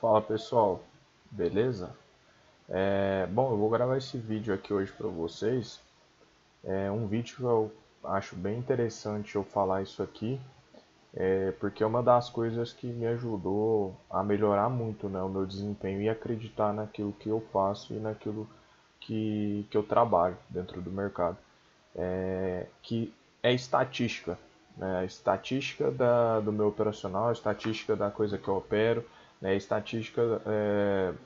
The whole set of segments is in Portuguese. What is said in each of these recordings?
Fala pessoal, beleza? Bom, eu vou gravar esse vídeo aqui hoje para vocês. É um vídeo que eu acho bem interessante eu falar isso aqui, porque é uma das coisas que me ajudou a melhorar muito, né, o meu desempenho e acreditar naquilo que eu faço e naquilo que eu trabalho dentro do mercado, que é estatística, né? A estatística do meu operacional, a estatística da coisa que eu opero, né? A estatística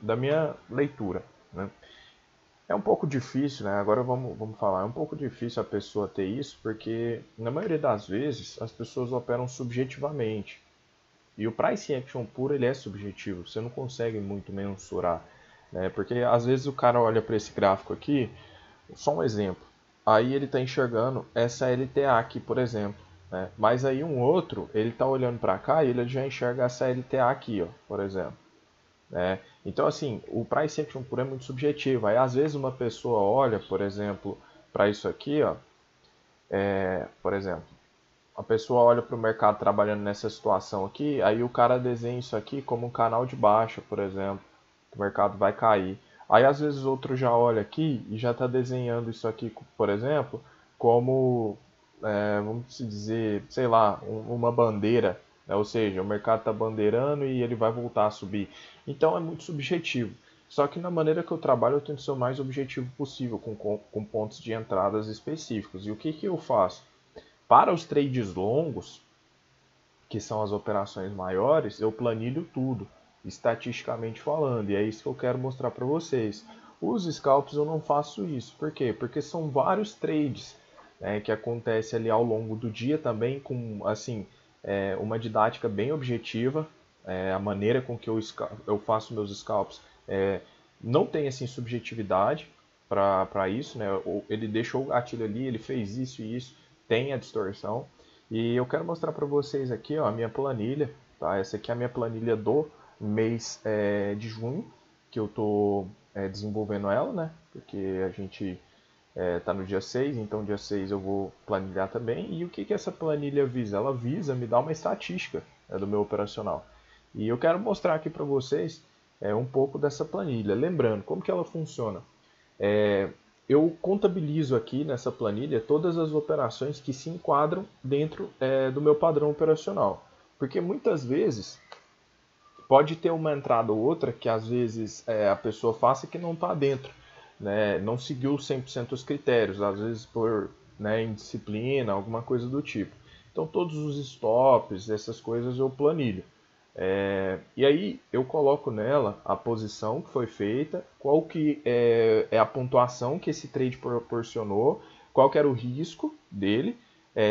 da minha leitura, né? É um pouco difícil, né? Agora vamos falar. É um pouco difícil a pessoa ter isso, porque na maioria das vezes as pessoas operam subjetivamente. E o price action puro ele é subjetivo. Você não consegue muito mensurar, né? Porque às vezes o cara olha para esse gráfico aqui, só um exemplo. Aí ele está enxergando essa LTA aqui, por exemplo, né? Mas aí um outro, ele está olhando para cá e ele já enxerga essa LTA aqui, ó, por exemplo, né? Então, assim, o price action puro é muito subjetivo. Aí, às vezes, uma pessoa olha, por exemplo, para isso aqui, ó, por exemplo, a pessoa olha para o mercado trabalhando nessa situação aqui, aí o cara desenha isso aqui como um canal de baixa, por exemplo, que o mercado vai cair. Aí, às vezes, outro já olha aqui e já está desenhando isso aqui, por exemplo, como, vamos dizer, sei lá, uma bandeira, né? Ou seja, o mercado está bandeirando e ele vai voltar a subir. Então é muito subjetivo. Só que na maneira que eu trabalho eu tento ser o mais objetivo possível, com pontos de entradas específicos. E o que eu faço? Para os trades longos, que são as operações maiores, eu planilho tudo, estatisticamente falando, e é isso que eu quero mostrar para vocês. Os scalps eu não faço isso, por quê? Porque são vários trades, né, que acontecem ali ao longo do dia também, com assim uma didática bem objetiva, a maneira com que eu faço meus scalps não tem assim subjetividade para isso, né? Ele deixou o gatilho ali, ele fez isso e isso, tem a distorção. E eu quero mostrar para vocês aqui, ó, a minha planilha, tá? Essa aqui é a minha planilha do mês de junho, que eu estou desenvolvendo ela, né? Porque a gente está no dia 6, então dia 6 eu vou planilhar também. E o que essa planilha visa? Ela visa me dar uma estatística, né, do meu operacional. E eu quero mostrar aqui para vocês um pouco dessa planilha. Lembrando, como que ela funciona? Eu contabilizo aqui nessa planilha todas as operações que se enquadram dentro do meu padrão operacional. Porque muitas vezes pode ter uma entrada ou outra que às vezes a pessoa faça que não está dentro, né? Não seguiu 100% os critérios, às vezes por, né, indisciplina, alguma coisa do tipo. Então todos os stops, essas coisas eu planilho. E aí eu coloco nela a posição que foi feita, qual que é a pontuação que esse trade proporcionou, qual que era o risco dele,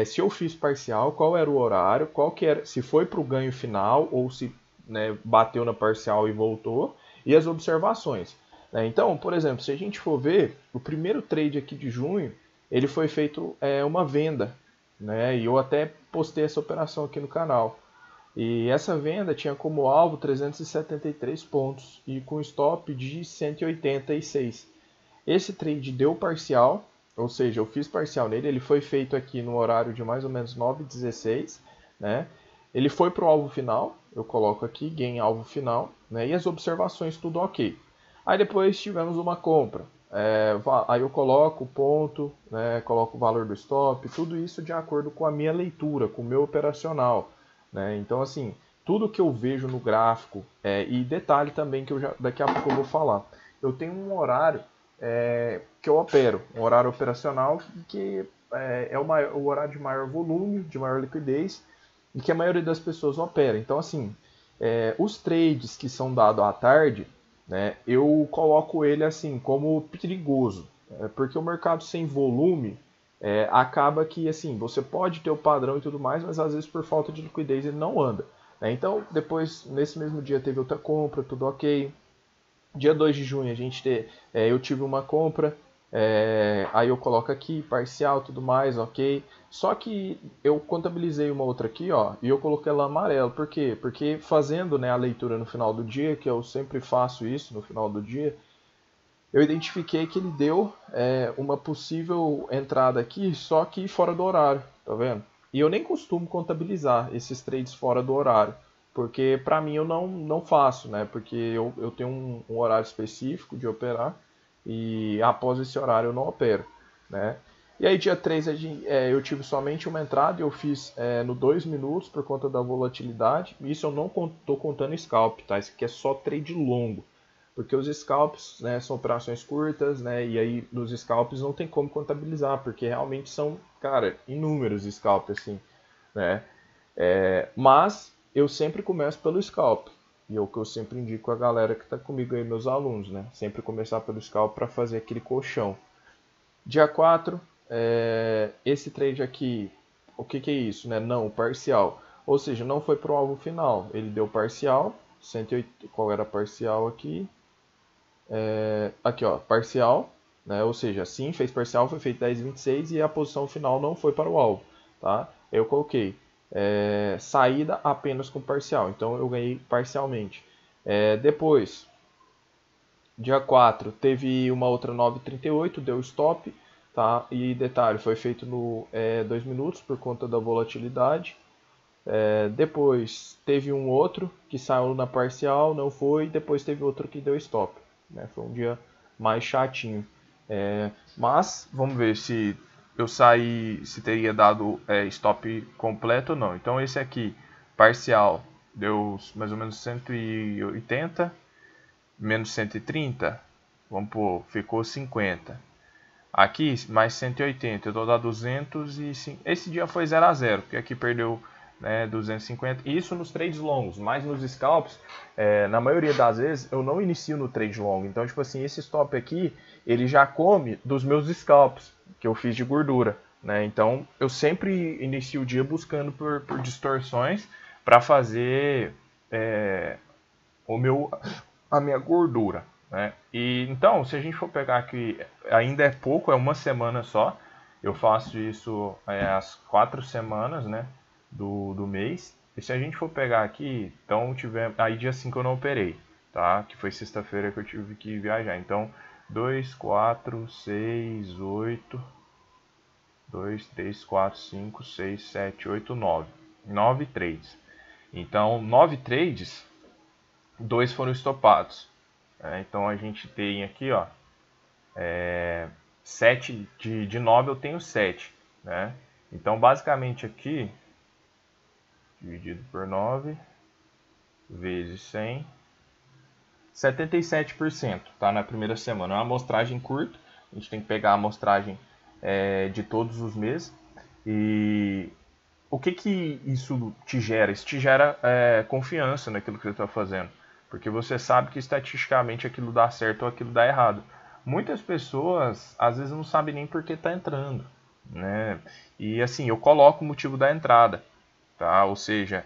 se eu fiz parcial, qual era o horário, qual que era, se foi para o ganho final ou se, né, bateu na parcial e voltou, e as observações, né? Então, por exemplo, se a gente for ver, o primeiro trade aqui de junho, ele foi feito uma venda, né? E eu até postei essa operação aqui no canal. E essa venda tinha como alvo 373 pontos e com stop de 186. Esse trade deu parcial, ou seja, eu fiz parcial nele, ele foi feito aqui no horário de mais ou menos 9h16, né? Ele foi para o alvo final, eu coloco aqui, gain alvo final, né? E as observações tudo ok. Aí depois tivemos uma compra, aí eu coloco o ponto, né? Coloco o valor do stop, tudo isso de acordo com a minha leitura, com o meu operacional, né? Então assim, tudo que eu vejo no gráfico, e detalhe também que daqui a pouco eu vou falar, eu tenho um horário que eu opero, um horário operacional que o horário de maior volume, de maior liquidez e que a maioria das pessoas opera. Então, assim, os trades que são dados à tarde, né, eu coloco ele assim como perigoso, porque o mercado sem volume acaba que assim você pode ter o padrão e tudo mais, mas às vezes por falta de liquidez ele não anda. Né? Então, depois, nesse mesmo dia, teve outra compra, tudo ok. Dia 2 de junho eu tive uma compra, aí eu coloco aqui, parcial, tudo mais, ok. Só que eu contabilizei uma outra aqui, ó, e eu coloquei ela amarelo. Por quê? Porque fazendo, né, a leitura no final do dia, que eu sempre faço isso no final do dia, eu identifiquei que ele deu uma possível entrada aqui, só que fora do horário, tá vendo? E eu nem costumo contabilizar esses trades fora do horário, porque para mim eu não faço, né? Porque eu tenho um horário específico de operar e após esse horário eu não opero, né? E aí dia 3 eu tive somente uma entrada e eu fiz no 2 minutos por conta da volatilidade. Isso eu não estou contando scalp, tá? Isso aqui é só trade longo. Porque os scalps, né, são operações curtas, né? E aí nos scalps não tem como contabilizar, porque realmente são, cara, inúmeros scalps, assim, né? Mas eu sempre começo pelo scalp. E é o que eu sempre indico a galera que está comigo aí, meus alunos, né? Sempre começar pelo scalp para fazer aquele colchão. Dia 4, esse trade aqui, o que é isso, né? Não, parcial. Ou seja, não foi para o alvo final. Ele deu parcial, 108, qual era parcial aqui? Aqui, ó, parcial, né? Ou seja, sim, fez parcial, foi feito 10,26 e a posição final não foi para o alvo, tá? Eu coloquei saída apenas com parcial, então eu ganhei parcialmente. Depois, dia 4, teve uma outra 9,38, deu stop, tá? E detalhe, foi feito no 2 minutos por conta da volatilidade. Depois teve um outro que saiu na parcial, não foi. Depois teve outro que deu stop. Né? Foi um dia mais chatinho. Mas vamos ver se eu saí, se teria dado stop completo ou não. Então esse aqui, parcial, deu mais ou menos 180, menos 130, vamos pôr, ficou 50. Aqui mais 180, eu estou dando 205. Esse dia foi 0 a 0, porque aqui perdeu 250. Isso nos trades longos, mas nos scalps, na maioria das vezes eu não inicio no trade longo. Então, tipo assim, esse stop aqui, ele já come dos meus scalps que eu fiz de gordura, né? Então, eu sempre inicio o dia buscando por distorções para fazer a minha gordura, né? E então, se a gente for pegar aqui, ainda é pouco, é uma semana só. Eu faço isso às 4 semanas, né, do mês. E se a gente for pegar aqui, então aí dia 5 eu não operei, tá? Que foi sexta-feira que eu tive que viajar. Então, 2, 4, 6, 8, 2, 3, 4, 5, 6, 7, 8, 9. 9 trades. Então, 9 trades, 2 foram estopados. Então a gente tem aqui, ó, 7 de 9 eu tenho 7, né? Então basicamente aqui, dividido por 9, vezes 100, 77%, tá? Na primeira semana. É uma amostragem curta, a gente tem que pegar a amostragem de todos os meses. E o que isso te gera? Isso te gera confiança naquilo que você está fazendo. Porque você sabe que estatisticamente aquilo dá certo ou aquilo dá errado. Muitas pessoas às vezes não sabem nem por que está entrando, né? E assim, eu coloco o motivo da entrada, tá? Ou seja,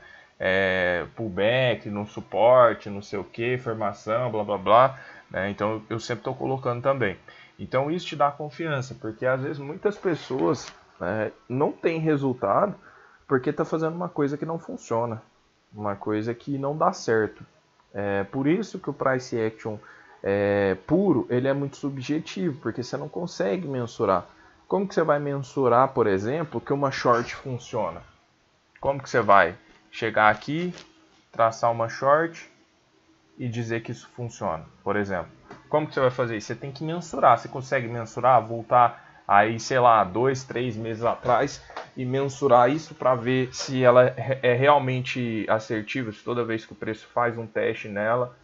pullback, no suporte, não sei o que, formação, blá blá blá, né? Então eu sempre estou colocando também. Então isso te dá confiança, porque às vezes muitas pessoas não têm resultado porque está fazendo uma coisa que não funciona, uma coisa que não dá certo. Por isso que o price action puro ele é muito subjetivo, porque você não consegue mensurar. Como que você vai mensurar, por exemplo, que uma short funciona? Como que você vai chegar aqui, traçar uma short e dizer que isso funciona, por exemplo? Como que você vai fazer isso? Você tem que mensurar. Você consegue mensurar, voltar aí, sei lá, 2, 3 meses atrás e mensurar isso para ver se ela é realmente assertiva, se toda vez que o preço faz um teste nela,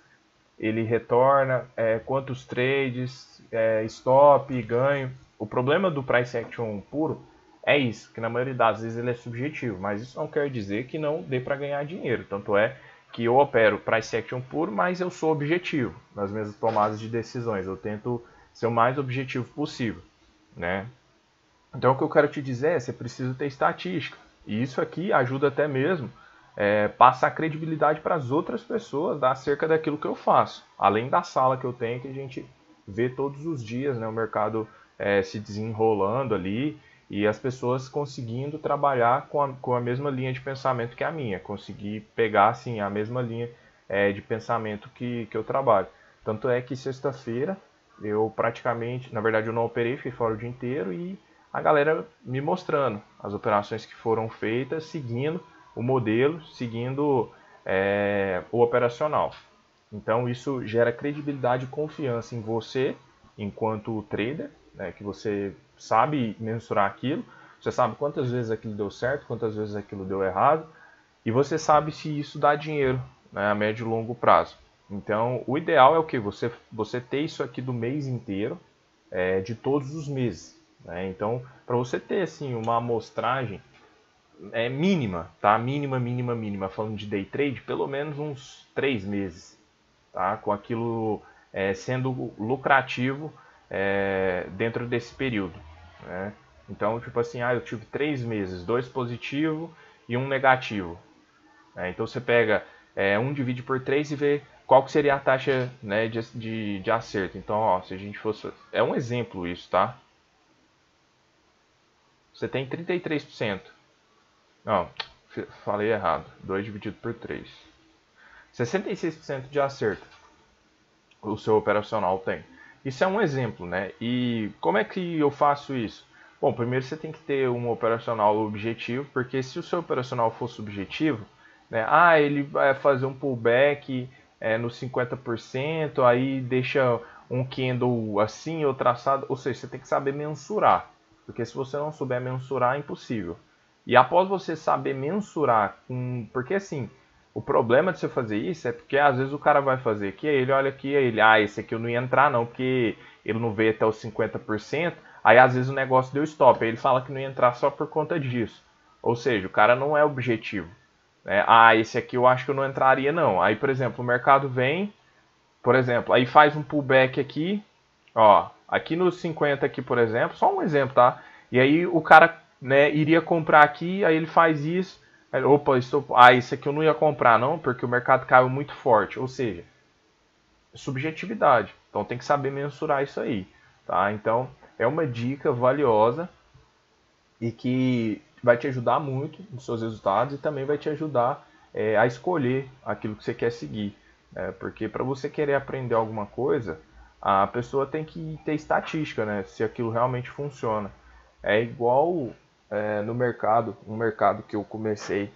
ele retorna, quantos trades, stop, ganho. O problema do price action puro é isso, que na maioria das vezes ele é subjetivo, mas isso não quer dizer que não dê para ganhar dinheiro. Tanto é que eu opero price action puro, mas eu sou objetivo nas minhas tomadas de decisões. Eu tento ser o mais objetivo possível, né? Então o que eu quero te dizer é, você precisa ter estatística. E isso aqui ajuda até mesmo passar credibilidade para as outras pessoas acerca daquilo que eu faço. Além da sala que eu tenho, que a gente vê todos os dias, né, o mercado se desenrolando ali e as pessoas conseguindo trabalhar com a mesma linha de pensamento que a minha. Conseguir pegar assim, a mesma linha de pensamento que eu trabalho. Tanto é que sexta-feira eu praticamente, na verdade eu não operei, fiquei fora o dia inteiro e a galera me mostrando as operações que foram feitas, seguindo o modelo, seguindo o operacional. Então isso gera credibilidade e confiança em você, enquanto trader, né, que você sabe mensurar aquilo, você sabe quantas vezes aquilo deu certo, quantas vezes aquilo deu errado, e você sabe se isso dá dinheiro, né, a médio e longo prazo. Então o ideal é o que? Você ter isso aqui do mês inteiro, de todos os meses. Né? Então, para você ter assim, uma amostragem mínima, tá? Mínima, mínima, mínima, falando de day trade, pelo menos uns 3 meses, tá? Com aquilo sendo lucrativo dentro desse período. Né? Então, tipo assim, eu tive 3 meses, 2 positivo e 1 negativo. Então você pega 1 divide por 3 e vê qual que seria a taxa, né, de acerto. Então, ó, se a gente fosse... É um exemplo isso, tá? Você tem 33%. Não, falei errado. 2 dividido por 3. 66% de acerto o seu operacional tem. Isso é um exemplo, né? E como é que eu faço isso? Bom, primeiro você tem que ter um operacional objetivo, porque se o seu operacional for subjetivo, né? Ele vai fazer um pullback no 50%, aí deixa um candle assim, ou traçado, ou seja, você tem que saber mensurar, porque se você não souber mensurar, é impossível. E após você saber mensurar, porque assim, o problema de você fazer isso é porque às vezes o cara vai fazer aqui, aí ele olha aqui, aí ele, esse aqui eu não ia entrar não, porque ele não veio até os 50%, aí às vezes o negócio deu stop, aí ele fala que não ia entrar só por conta disso. Ou seja, o cara não é objetivo. Né? Esse aqui eu acho que eu não entraria não. Aí, por exemplo, o mercado vem, por exemplo, aí faz um pullback aqui, ó, aqui nos 50 aqui, por exemplo, só um exemplo, tá? E aí o cara, né, iria comprar aqui, aí ele faz isso, aí, opa, isso aqui eu não ia comprar não, porque o mercado caiu muito forte, ou seja, subjetividade. Então tem que saber mensurar isso aí, tá? Então é uma dica valiosa e que vai te ajudar muito nos seus resultados e também vai te ajudar a escolher aquilo que você quer seguir. Porque para você querer aprender alguma coisa, a pessoa tem que ter estatística, né? Se aquilo realmente funciona. É igual no mercado, um mercado que eu comecei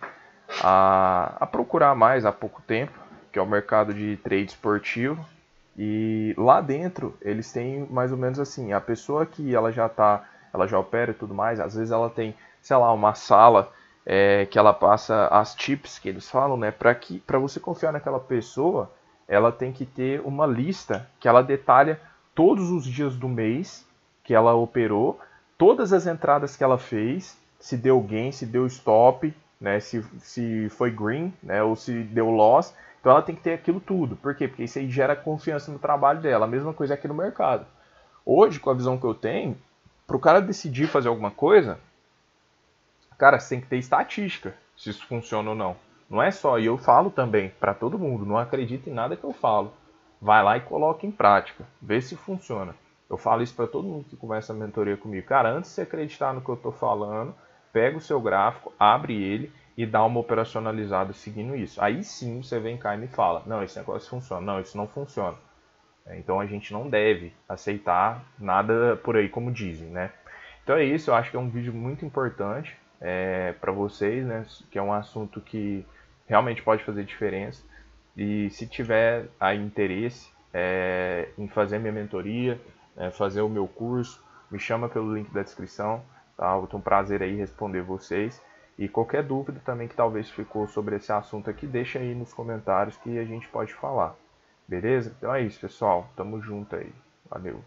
a procurar mais há pouco tempo, que é o mercado de trade esportivo. E lá dentro eles têm mais ou menos assim, a pessoa que ela já opera e tudo mais, às vezes ela tem, sei lá, uma sala que ela passa as tips que eles falam, né, para você confiar naquela pessoa, ela tem que ter uma lista que ela detalha todos os dias do mês que ela operou, todas as entradas que ela fez, se deu gain, se deu stop, né, se foi green, né, ou se deu loss. Então ela tem que ter aquilo tudo. Por quê? Porque isso aí gera confiança no trabalho dela. A mesma coisa aqui no mercado. Hoje, com a visão que eu tenho, para o cara decidir fazer alguma coisa, cara, você tem que ter estatística, se isso funciona ou não. Não é só, e eu falo também para todo mundo, não acredita em nada que eu falo. Vai lá e coloca em prática, vê se funciona. Eu falo isso para todo mundo que começa a mentoria comigo. Cara, antes de você acreditar no que eu estou falando, pega o seu gráfico, abre ele e dá uma operacionalizada seguindo isso. Aí sim você vem cá e me fala, não, esse negócio funciona, não, isso não funciona. Então a gente não deve aceitar nada por aí como dizem, né? Então é isso, eu acho que é um vídeo muito importante para vocês, né? Que é um assunto que realmente pode fazer diferença. E se tiver aí interesse em fazer minha mentoria, fazer o meu curso, me chama pelo link da descrição, tá? Eu tenho um prazer aí responder vocês. E qualquer dúvida também que talvez ficou sobre esse assunto aqui, deixa aí nos comentários que a gente pode falar. Beleza? Então é isso, pessoal. Tamo junto aí. Valeu.